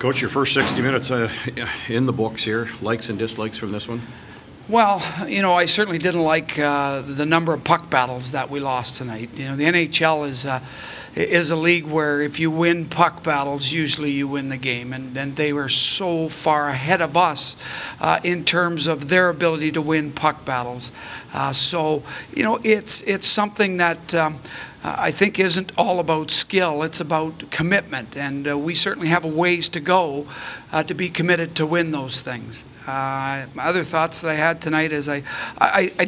Coach, your first 60 minutes in the books here. Likes and dislikes from this one? Well, you know, I certainly didn't like the number of puck battles that we lost tonight. You know, the NHL is a league where if you win puck battles, usually you win the game, and they were so far ahead of us in terms of their ability to win puck battles. So, you know, it's something that I think isn't all about skill. It's about commitment, and we certainly have a ways to go to be committed to win those things. Other thoughts that I had tonight is I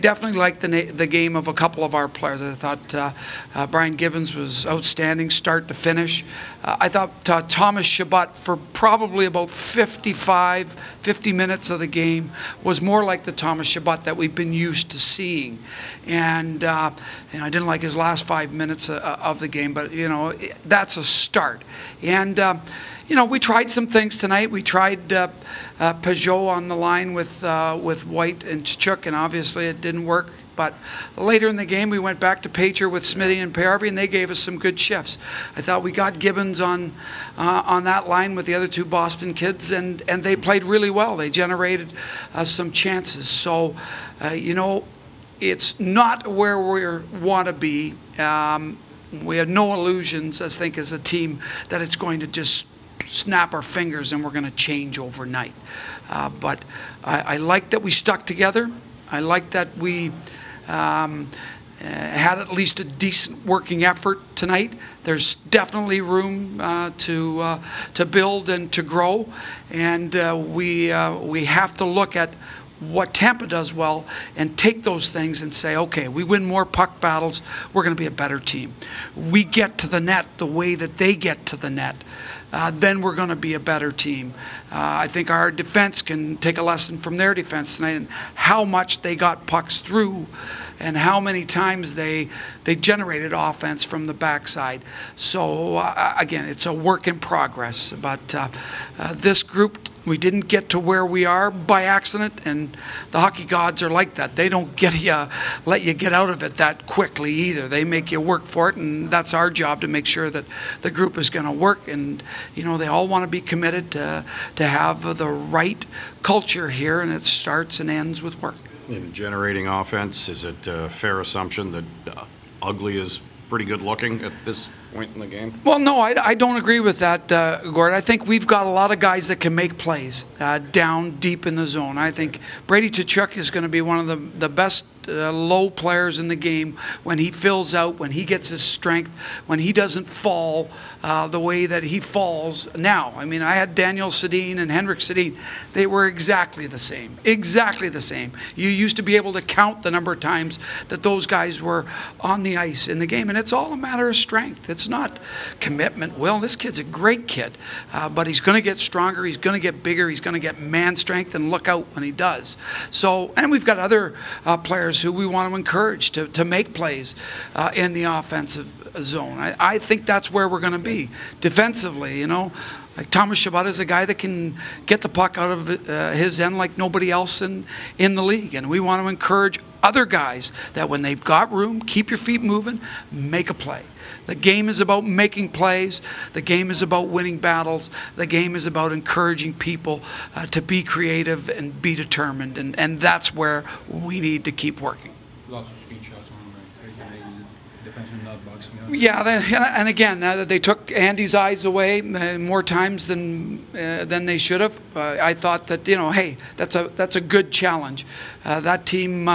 definitely liked the game of a couple of our players. I thought Brian Gibbons was outstanding start to finish. I thought Thomas Chabot for probably about 50 minutes of the game was more like the Thomas Chabot that we've been used to seeing. And I didn't like his last 5 minutes of the game, but, you know, that's a start. And you know, we tried some things tonight. We tried Peugeot on the line with White and Tkachuk, and obviously it didn't work. But later in the game, we went back to Pacher with Smitty and Parvey, and they gave us some good shifts. I thought we got Gibbons on that line with the other two Boston kids, and they played really well. They generated some chances. So, you know, it's not where we want to be. We have no illusions, I think, as a team, that it's going to just snap our fingers and we're going to change overnight. But I like that we stuck together. I like that we had at least a decent working effort tonight. There's definitely room to build and to grow, and we have to look at what Tampa does well and take those things and say, okay, we win more puck battles, we're going to be a better team. We get to the net the way that they get to the net, then we're going to be a better team. I think our defense can take a lesson from their defense tonight and how much they got pucks through and how many times they generated offense from the backside. So, again, it's a work in progress. But this group, we didn't get to where we are by accident, and the hockey gods are like that. They don't let you get out of it that quickly either. They make you work for it, and that's our job to make sure that the group is going to work. And, you know, they all want to be committed to have the right culture here, and it starts and ends with work. In generating offense, is it a fair assumption that Ugly is pretty good looking at this point in the game? Well, no, I don't agree with that, Gord. I think we've got a lot of guys that can make plays down deep in the zone. I think Brady Tkachuk is going to be one of the best low players in the game when he fills out, when he gets his strength, when he doesn't fall the way that he falls now. I mean, I had Daniel Sedin and Henrik Sedin. They were exactly the same. Exactly the same. You used to be able to count the number of times that those guys were on the ice in the game, and it's all a matter of strength. It's not commitment. Well, this kid's a great kid, but he's going to get stronger, he's going to get bigger, he's going to get man strength, and look out when he does. So, and we've got other players who we want to encourage to make plays in the offensive zone. I think that's where we're going to be defensively. You know, like Thomas Chabot is a guy that can get the puck out of his end like nobody else in the league, and we want to encourage other guys that when they've got room, keep your feet moving, make a play. The game is about making plays. The game is about winning battles. The game is about encouraging people to be creative and be determined, and that's where we need to keep working. Lots of screenshots on the defenseman not boxing out. Yeah, and again, they took Andy's eyes away more times than they should have. I thought that, you know, hey, that's a good challenge. That team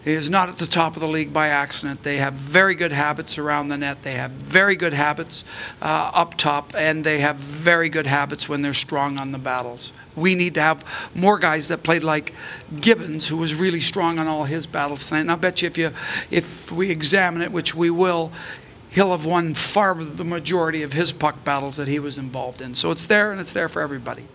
is not at the top of the league by accident. They have very good habits around the net. They have very good habits up top, and they have very good habits when they're strong on the battles. We need to have more guys that played like Gibbons, who was really strong on all his battles tonight. And I bet you if we examine it, which we will, he'll have won far the majority of his puck battles that he was involved in. So it's there, and it's there for everybody.